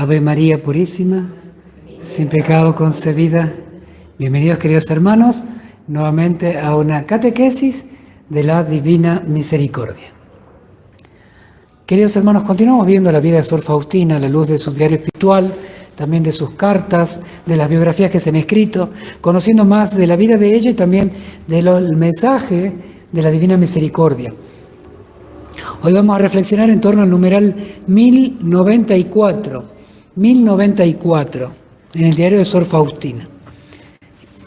Ave María Purísima, sin pecado concebida. Bienvenidos, queridos hermanos, nuevamente a una catequesis de la Divina Misericordia. Queridos hermanos, continuamos viendo la vida de Sor Faustina a la luz de su diario espiritual, también de sus cartas, de las biografías que se han escrito, conociendo más de la vida de ella y también del mensaje de la Divina Misericordia. Hoy vamos a reflexionar en torno al numeral 1094, en el diario de Sor Faustina.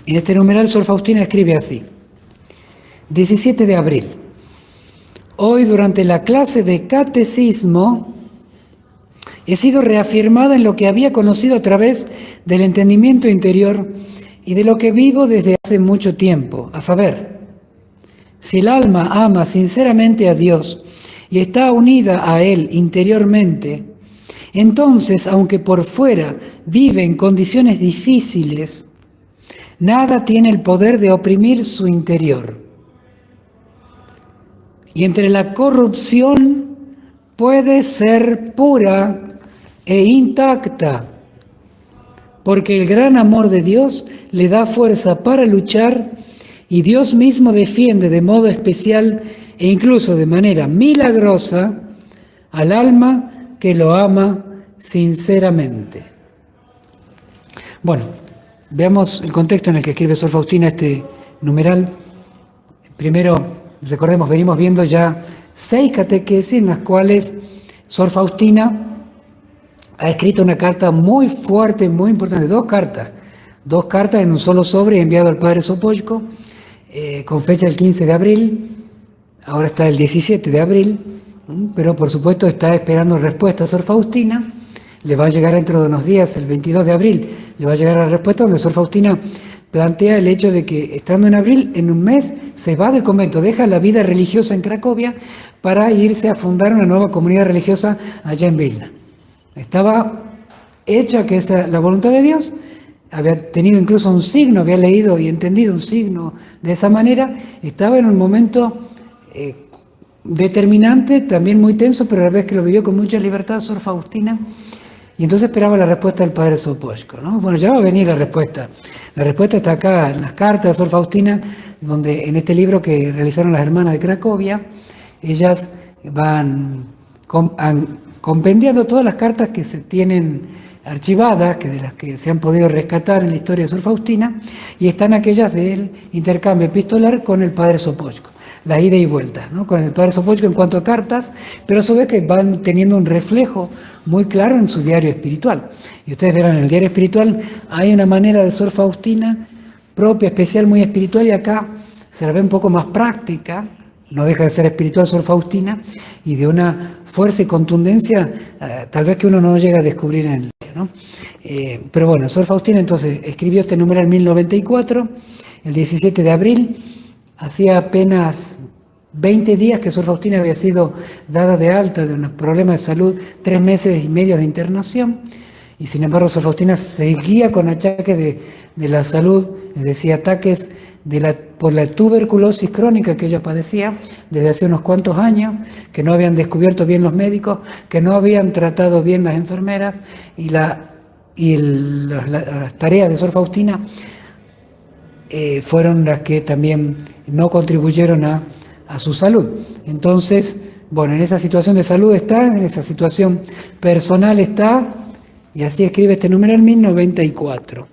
En este numeral Sor Faustina escribe así: 17 de abril. Hoy, durante la clase de catecismo, he sido reafirmada en lo que había conocido a través del entendimiento interior y de lo que vivo desde hace mucho tiempo, a saber, si el alma ama sinceramente a Dios y está unida a Él interiormente, entonces, aunque por fuera vive en condiciones difíciles, nada tiene el poder de oprimir su interior. Y entre la corrupción puede ser pura e intacta, porque el gran amor de Dios le da fuerza para luchar y Dios mismo defiende de modo especial e incluso de manera milagrosa al alma que lo ama sinceramente. Bueno, veamos el contexto en el que escribe Sor Faustina este numeral. Primero, recordemos, venimos viendo ya 6 catequesis en las cuales Sor Faustina ha escrito una carta muy fuerte, muy importante, dos cartas en un solo sobre enviado al Padre Sopocko, con fecha del 15 de abril, ahora está el 17 de abril, pero por supuesto está esperando respuesta a Sor Faustina. Le va a llegar dentro de unos días, el 22 de abril, le va a llegar la respuesta donde Sor Faustina plantea el hecho de que estando en abril, en un mes, se va del convento, deja la vida religiosa en Cracovia para irse a fundar una nueva comunidad religiosa allá en Vilna. Estaba hecha que esa la voluntad de Dios, había tenido incluso un signo, había leído y entendido un signo de esa manera, estaba en un momento determinante, también muy tenso, pero a la vez que lo vivió con mucha libertad Sor Faustina, y entonces esperaba la respuesta del Padre Sopocko, ¿no? Bueno, ya va a venir la respuesta. La respuesta está acá en las cartas de Sor Faustina, donde en este libro que realizaron las hermanas de Cracovia, ellas van compendiando todas las cartas que se tienen archivadas, que de las que se han podido rescatar en la historia de Sor Faustina, y están aquellas del intercambio epistolar con el Padre Sopocko, la ida y vuelta, ¿no? Con el Padre Sopocko en cuanto a cartas, pero a su vez que van teniendo un reflejo muy claro en su diario espiritual. Y ustedes verán, en el diario espiritual hay una manera de Sor Faustina propia, especial, muy espiritual, y acá se la ve un poco más práctica, no deja de ser espiritual Sor Faustina, y de una fuerza y contundencia tal vez que uno no llega a descubrir en el libro, ¿no? Pero bueno, Sor Faustina entonces escribió este numeral 1094, el 17 de abril, hacía apenas 20 días que Sor Faustina había sido dada de alta de unos problemas de salud, 3 meses y medio de internación, y sin embargo Sor Faustina seguía con achaques de la salud, es decir, ataques por la tuberculosis crónica que ella padecía desde hace unos cuantos años, que no habían descubierto bien los médicos, que no habían tratado bien las enfermeras, y las tareas de Sor Faustina fueron las que también no contribuyeron a su salud. Entonces, bueno, en esa situación de salud está, en esa situación personal está, y así escribe este numeral 1094.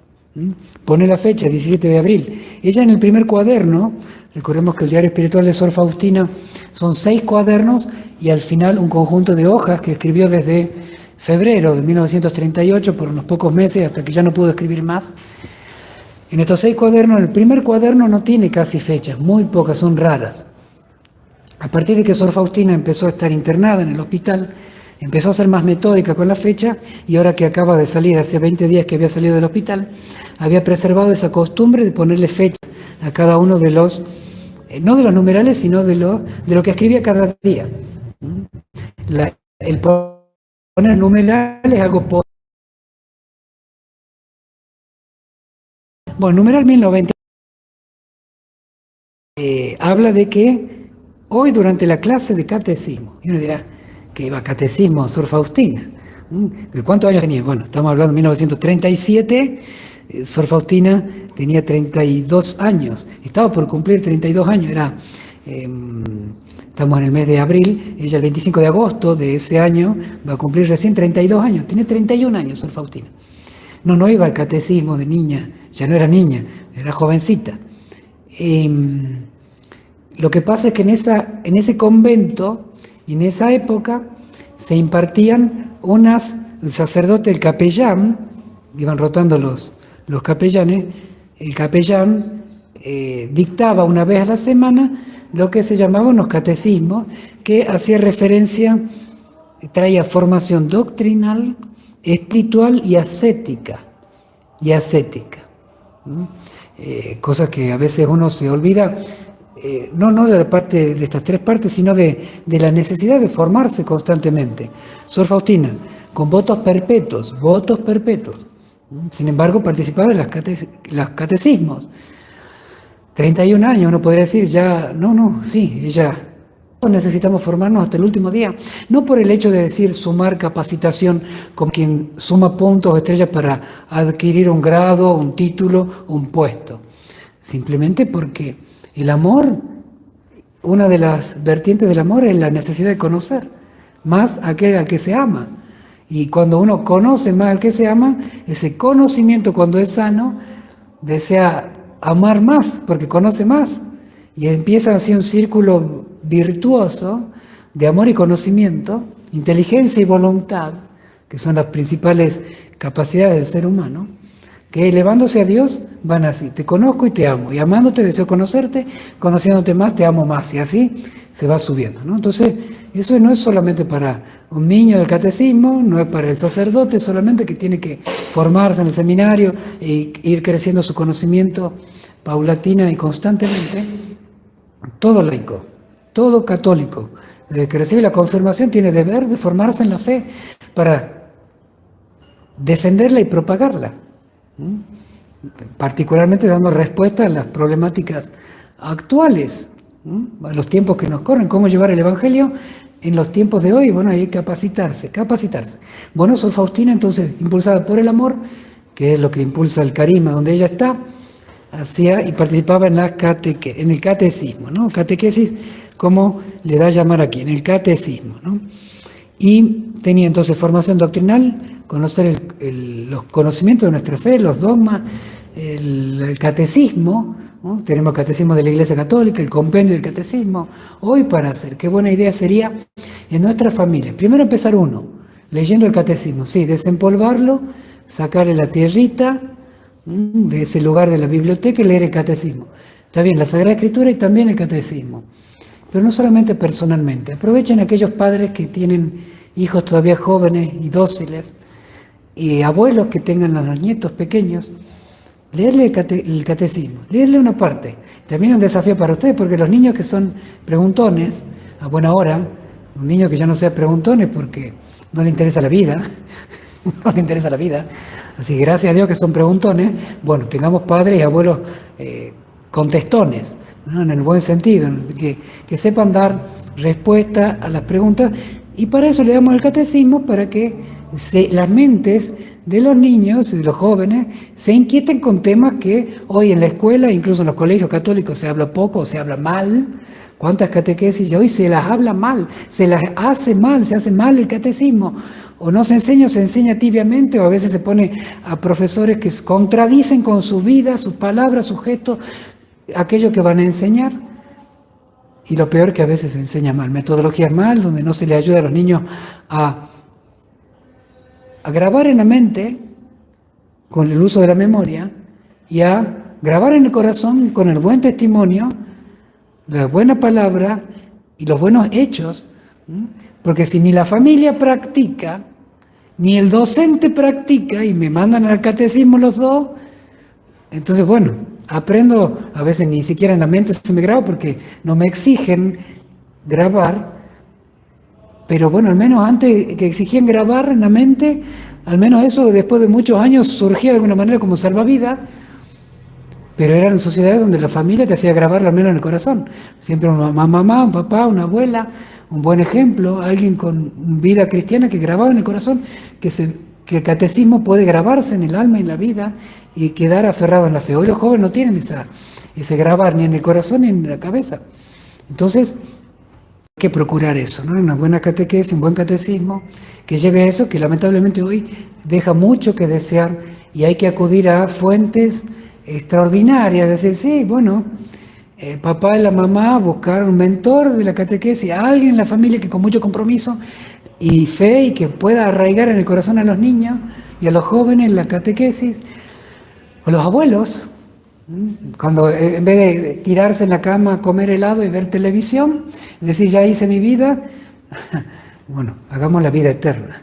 Pone la fecha, 17 de abril. Ella en el primer cuaderno, recordemos que el diario espiritual de Sor Faustina son 6 cuadernos y al final un conjunto de hojas que escribió desde febrero de 1938 por unos pocos meses hasta que ya no pudo escribir más. En estos 6 cuadernos, el primer cuaderno no tiene casi fechas, muy pocas, son raras. A partir de que Sor Faustina empezó a estar internada en el hospital, empezó a ser más metódica con la fecha, y ahora que acaba de salir, hace 20 días que había salido del hospital, había preservado esa costumbre de ponerle fecha a cada uno de los, no de los numerales, sino de lo que escribía cada día. El poner numerales es algo bueno, numeral 1090 habla de que hoy durante la clase de catecismo, y uno dirá que iba a catecismo Sor Faustina. ¿De cuántos años tenía? Bueno, estamos hablando de 1937, Sor Faustina tenía 32 años, estaba por cumplir 32 años, estamos en el mes de abril, ella el 25 de agosto de ese año va a cumplir recién 32 años, tiene 31 años Sor Faustina. No iba al catecismo de niña, ya no era niña, era jovencita. Lo que pasa es que en ese convento, en esa época, se impartían el sacerdote, el capellán, iban rotando los capellanes, el capellán dictaba una vez a la semana lo que se llamaban los catecismos, que hacía referencia, traía formación doctrinal, espiritual y ascética. Cosas que a veces uno se olvida, no de la parte de estas tres partes, sino de la necesidad de formarse constantemente. Sor Faustina, con votos perpetuos. Sin embargo, participaba en los catecismos. 31 años, uno podría decir ya, sí, ella. Necesitamos formarnos hasta el último día, no por el hecho de decir sumar capacitación como quien suma puntos o estrellas para adquirir un grado, un título, un puesto, simplemente porque el amor, una de las vertientes del amor es la necesidad de conocer más a aquel al que se ama, y cuando uno conoce más al que se ama, ese conocimiento, cuando es sano, desea amar más porque conoce más. Y empieza así un círculo virtuoso de amor y conocimiento, inteligencia y voluntad, que son las principales capacidades del ser humano, que elevándose a Dios van así: te conozco y te amo, y amándote deseo conocerte, conociéndote más te amo más, y así se va subiendo, ¿no? Entonces, eso no es solamente para un niño del catecismo, no es para el sacerdote solamente, que tiene que formarse en el seminario e ir creciendo su conocimiento paulatina y constantemente. Todo laico, todo católico, desde que recibe la confirmación, tiene deber de formarse en la fe para defenderla y propagarla, particularmente dando respuesta a las problemáticas actuales, a los tiempos que nos corren, cómo llevar el Evangelio en los tiempos de hoy. Bueno, hay que capacitarse. Bueno, Sor Faustina, entonces, impulsada por el amor, que es lo que impulsa el carisma donde ella está, hacía y participaba en el catecismo, ¿no? Catequesis, como le da a llamar aquí, en el catecismo, ¿no? Y tenía entonces formación doctrinal, conocer los conocimientos de nuestra fe, los dogmas, el catecismo, ¿no? Tenemos el catecismo de la Iglesia Católica, el compendio del catecismo. Hoy para hacer, qué buena idea sería en nuestra familia, primero empezar leyendo el catecismo, sí, desempolvarlo, sacarle la tierrita de ese lugar de la biblioteca y leer el catecismo. Está bien, la Sagrada Escritura y también el catecismo. Pero no solamente personalmente. Aprovechen aquellos padres que tienen hijos todavía jóvenes y dóciles, y abuelos que tengan a los nietos pequeños, leerle el catecismo, leerle una parte. También un desafío para ustedes, porque los niños que son preguntones, a buena hora, un niño que ya no sea preguntón es porque no le interesa la vida, no le interesa la vida. Así que gracias a Dios que son preguntones, bueno, tengamos padres y abuelos contestones, ¿no? En el buen sentido, ¿no? que sepan dar respuesta a las preguntas, y para eso le damos el catecismo, para que las mentes de los niños y de los jóvenes se inquieten con temas que hoy en la escuela, incluso en los colegios católicos, se habla poco o se habla mal. ¿Cuántas catequesis? Y hoy se las habla mal, se hace mal el catecismo. O no se enseña, o se enseña tibiamente, o a veces se pone a profesores que contradicen con su vida, sus palabras, sus gestos, aquello que van a enseñar. Y lo peor, que a veces se enseña mal, metodologías mal, donde no se le ayuda a los niños a grabar en la mente, con el uso de la memoria, y a grabar en el corazón con el buen testimonio, la buena palabra y los buenos hechos. Porque si ni la familia practica, ni el docente practica, y me mandan al catecismo los dos, entonces bueno, aprendo, a veces ni siquiera en la mente se me graba porque no me exigen grabar, pero bueno, al menos antes que exigían grabar en la mente, al menos eso después de muchos años surgía de alguna manera como salvavidas, pero eran sociedades donde la familia te hacía grabarlo al menos en el corazón, siempre una mamá, un papá, una abuela, un buen ejemplo, alguien con vida cristiana que grababa en el corazón, que el catecismo puede grabarse en el alma y en la vida y quedar aferrado en la fe. Hoy los jóvenes no tienen ese grabar ni en el corazón ni en la cabeza. Entonces, hay que procurar eso, ¿no? Una buena catequesis, un buen catecismo que lleve a eso, que lamentablemente hoy deja mucho que desear y hay que acudir a fuentes extraordinarias, decir, sí, bueno, el papá y la mamá buscar un mentor de la catequesis, alguien en la familia que con mucho compromiso y fe y que pueda arraigar en el corazón a los niños y a los jóvenes la catequesis, o los abuelos, cuando en vez de tirarse en la cama a comer helado y ver televisión, decir, ya hice mi vida, bueno, hagamos la vida eterna,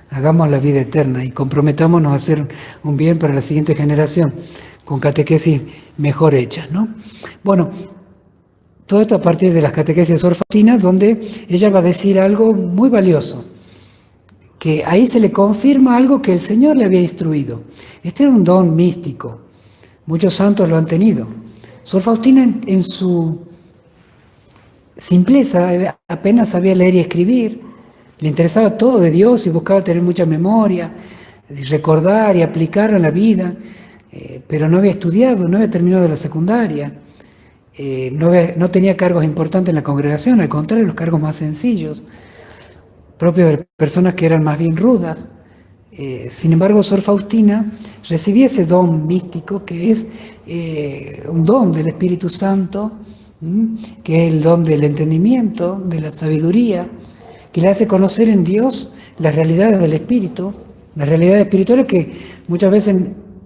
hagamos la vida eterna y comprometámonos a hacer un bien para la siguiente generación, con catequesis mejor hechas, ¿no? Bueno, todo esto a partir de las catequesis de Sor Faustina, donde ella va a decir algo muy valioso, que ahí se le confirma algo que el Señor le había instruido. Este era un don místico. Muchos santos lo han tenido. Sor Faustina en su simpleza apenas sabía leer y escribir, le interesaba todo de Dios y buscaba tener mucha memoria, recordar y aplicarlo en la vida, pero no había estudiado, no había terminado la secundaria, no tenía cargos importantes en la congregación, al contrario, los cargos más sencillos, propios de personas que eran más bien rudas. Sin embargo, Sor Faustina recibía ese don místico que es un don del Espíritu Santo, que es el don del entendimiento, de la sabiduría, que le hace conocer en Dios las realidades del Espíritu, las realidades espirituales que muchas veces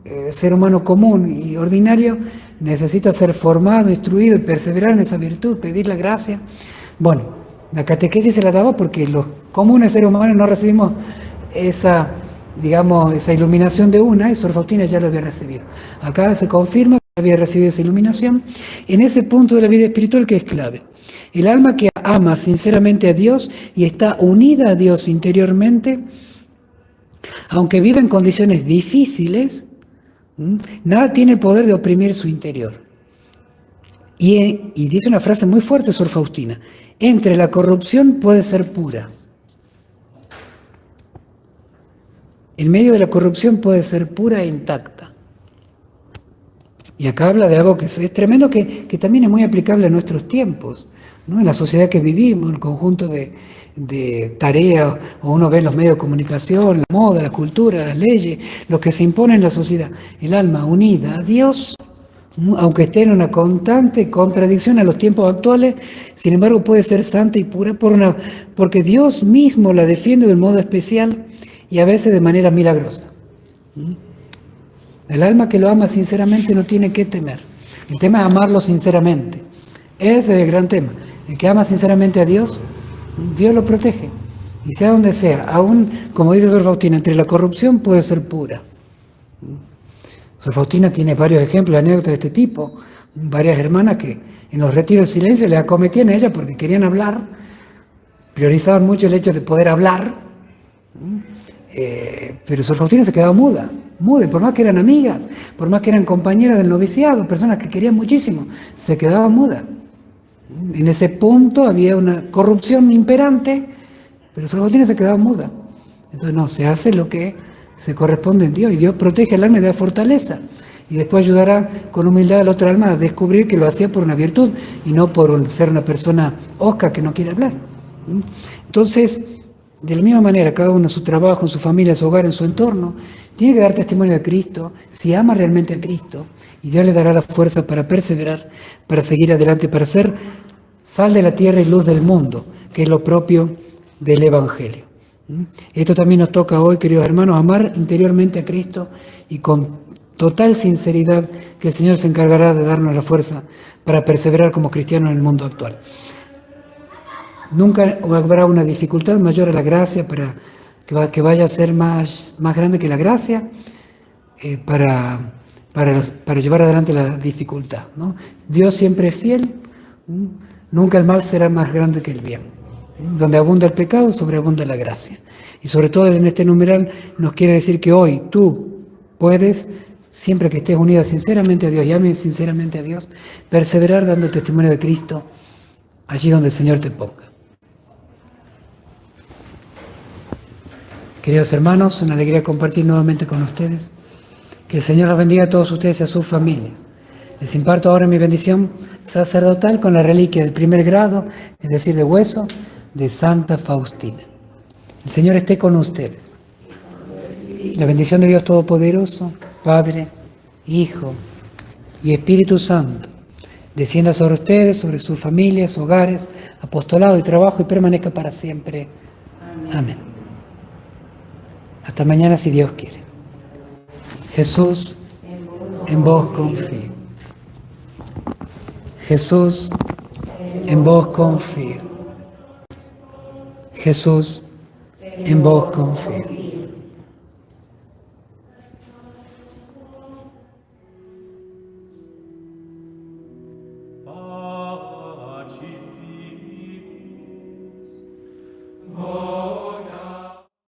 el ser humano común y ordinario necesita ser formado, instruido y perseverar en esa virtud, pedir la gracia. Bueno, la catequesis se la daba porque los comunes seres humanos no recibimos esa iluminación de una, y Sor Faustina ya lo había recibido. Acá se confirma que había recibido esa iluminación en ese punto de la vida espiritual que es clave. El alma que ama sinceramente a Dios y está unida a Dios interiormente, aunque vive en condiciones difíciles, nada tiene el poder de oprimir su interior. Y dice una frase muy fuerte Sor Faustina: entre la corrupción puede ser pura. En medio de la corrupción puede ser pura e intacta. Y acá habla de algo que es tremendo, que también es muy aplicable a nuestros tiempos, ¿no? En la sociedad que vivimos, el conjunto de tareas, o uno ve en los medios de comunicación, la moda, la cultura, las leyes, lo que se impone en la sociedad. El alma unida a Dios, aunque esté en una constante contradicción a los tiempos actuales, sin embargo puede ser santa y pura porque Dios mismo la defiende de un modo especial y a veces de manera milagrosa. El alma que lo ama sinceramente no tiene que temer. El tema es amarlo sinceramente. Ese es el gran tema. El que ama sinceramente a Dios, Dios lo protege. Y sea donde sea, aún, como dice Sor Faustina, entre la corrupción puede ser pura. Sor Faustina tiene varios ejemplos, anécdotas de este tipo. Varias hermanas que en los retiros de silencio le acometían a ella porque querían hablar, priorizaban mucho el hecho de poder hablar, pero Sor Faustina se quedaba muda, por más que eran amigas, por más que eran compañeras del noviciado, personas que querían muchísimo, se quedaba muda. En ese punto había una corrupción imperante, pero Sor Faustina se quedaba muda. Entonces no, se hace lo que se corresponde en Dios, y Dios protege al alma y da fortaleza, y después ayudará con humildad al otro alma a descubrir que lo hacía por una virtud y no por ser una persona osca que no quiere hablar. Entonces, de la misma manera, cada uno en su trabajo, en su familia, en su hogar, en su entorno, tiene que dar testimonio de Cristo, si ama realmente a Cristo, y Dios le dará la fuerza para perseverar, para seguir adelante, para ser sal de la tierra y luz del mundo, que es lo propio del Evangelio. Esto también nos toca hoy, queridos hermanos, amar interiormente a Cristo y con total sinceridad que el Señor se encargará de darnos la fuerza para perseverar como cristianos en el mundo actual. Nunca habrá una dificultad mayor a la gracia para que vaya a ser más grande que la gracia para llevar adelante la dificultad, ¿no? Dios siempre es fiel, nunca el mal será más grande que el bien. Donde abunda el pecado, sobreabunda la gracia. Y sobre todo en este numeral nos quiere decir que hoy tú puedes, siempre que estés unida sinceramente a Dios, llame sinceramente a Dios, perseverar dando testimonio de Cristo allí donde el Señor te ponga. Queridos hermanos, una alegría compartir nuevamente con ustedes. Que el Señor los bendiga a todos ustedes y a sus familias. Les imparto ahora mi bendición sacerdotal con la reliquia del primer grado, es decir, de hueso, de Santa Faustina. El Señor esté con ustedes. La bendición de Dios Todopoderoso, Padre, Hijo y Espíritu Santo, descienda sobre ustedes, sobre sus familias, hogares, apostolado y trabajo y permanezca para siempre. Amén. Hasta mañana si Dios quiere. Jesús, en vos confío. Jesús, en vos confío. Jesús, en vos confío. Oh